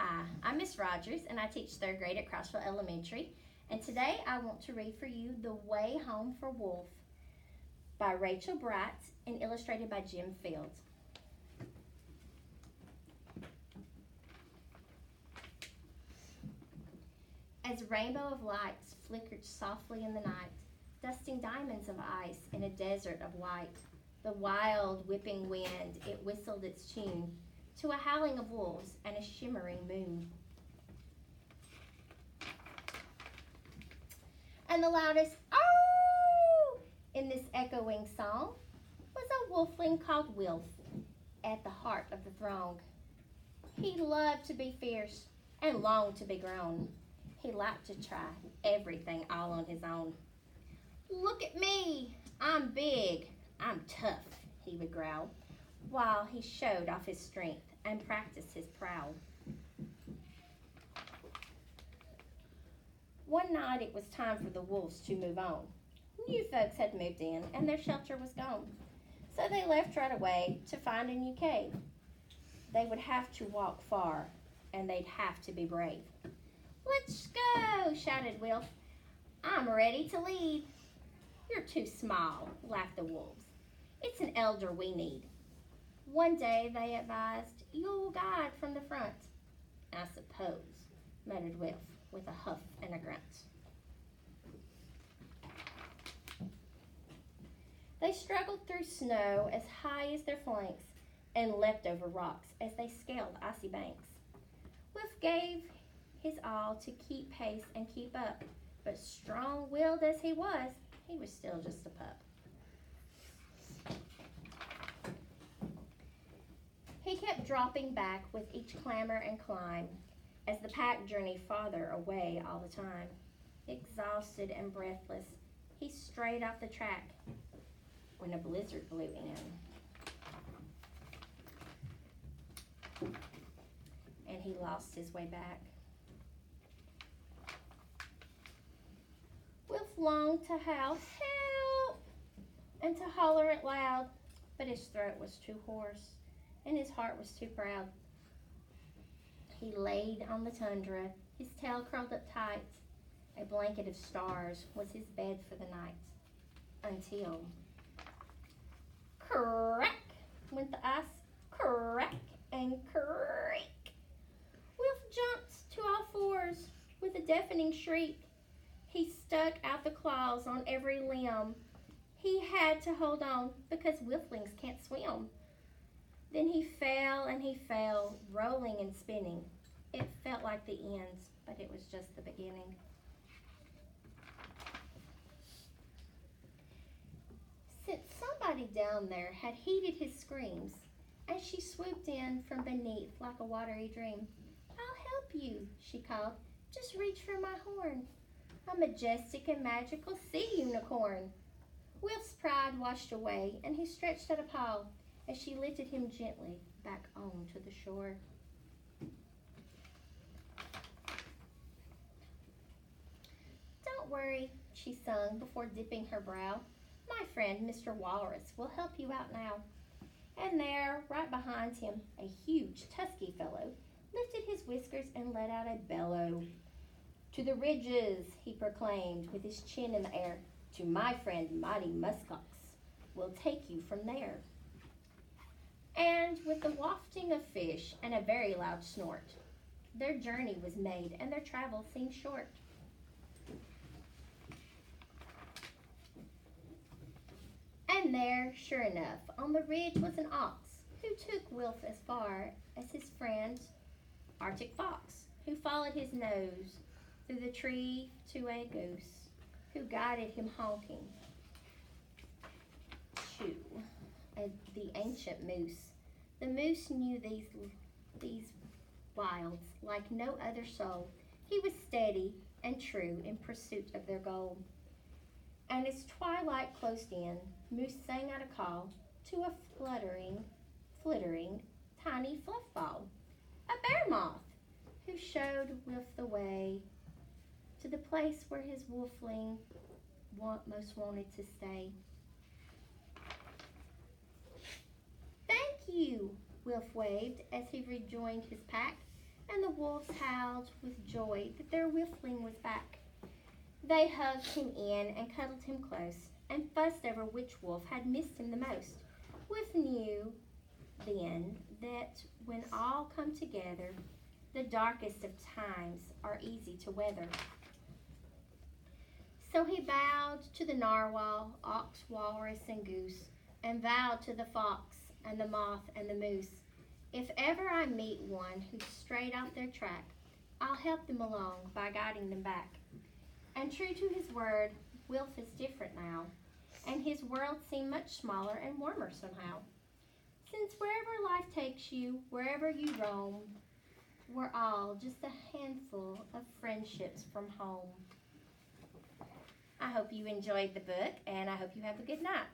Hi, I'm Miss Rogers and I teach third grade at Crossville Elementary. And today I want to read for you The Way Home for Wolf by Rachel Bright and illustrated by Jim Fields. As a rainbow of lights flickered softly in the night, dusting diamonds of ice in a desert of white, the wild whipping wind, it whistled its tune to a howling of wolves and a shimmering moon. And the loudest "Oh!" in this echoing song was a wolfling called Wilf at the heart of the throng. He loved to be fierce and longed to be grown. He liked to try everything all on his own. "Look at me, I'm big, I'm tough," he would growl, while he showed off his strength and practiced his prowl. One night it was time for the wolves to move on. New folks had moved in and their shelter was gone, so they left right away to find a new cave. They would have to walk far and they'd have to be brave. "Let's go," shouted Wilf. "I'm ready to lead." "You're too small," laughed the wolves. "It's an elder we need." One day they advised, "You'll guide from the front." "I suppose," muttered Wilf with a huff and a grunt. They struggled through snow as high as their flanks and leapt over rocks as they scaled icy banks. Wilf gave his all to keep pace and keep up, but strong-willed as he was still just a pup. He kept dropping back with each clamber and climb as the pack journeyed farther away all the time. Exhausted and breathless, he strayed off the track when a blizzard blew in. And he lost his way back. Wilf longed to howl, "Help!" and to holler it loud, but his throat was too hoarse and his heart was too proud. He laid on the tundra, his tail curled up tight. A blanket of stars was his bed for the night, until crack went the ice, crack and creak. Wilf jumped to all fours with a deafening shriek. He stuck out the claws on every limb. He had to hold on because wolflings can't swim. Then he fell and he fell, rolling and spinning. It felt like the end, but it was just the beginning. Since somebody down there had heeded his screams, and she swooped in from beneath like a watery dream. "I'll help you," she called. "Just reach for my horn. A majestic and magical sea unicorn." Wilf's pride washed away, and he stretched out a paw as she lifted him gently back onto the shore. "Don't worry," she sung before dipping her brow. "My friend, Mr. Walrus, will help you out now." And there, right behind him, a huge, tusky fellow lifted his whiskers and let out a bellow. "To the ridges," he proclaimed with his chin in the air. "To my friend, mighty muskox, will take you from there." And with the wafting of fish and a very loud snort, their journey was made and their travel seemed short. And there, sure enough, on the ridge was an ox who took Wilf as far as his friend Arctic Fox, who followed his nose through the tree to a goose, who guided him honking to the ancient moose. The moose knew these wilds like no other soul. He was steady and true in pursuit of their goal. And as twilight closed in, Moose sang out a call to a flittering, tiny fluff ball, a bear moth, who showed Wilf the way to the place where his wolfling most wanted to stay. "Thank you," Wilf waved as he rejoined his pack and the wolves howled with joy that their Whiffling was back. They hugged him in and cuddled him close, and fussed over which wolf had missed him the most. Wolf knew then that when all come together, the darkest of times are easy to weather. So he bowed to the narwhal, ox, walrus, and goose, and vowed to the fox and the moth and the moose, if ever I meet one who's strayed off their track, I'll help them along by guiding them back. And true to his word, Wilf is different now, and his world seemed much smaller and warmer somehow. Since wherever life takes you, wherever you roam, we're all just a handful of friendships from home. I hope you enjoyed the book, and I hope you have a good night.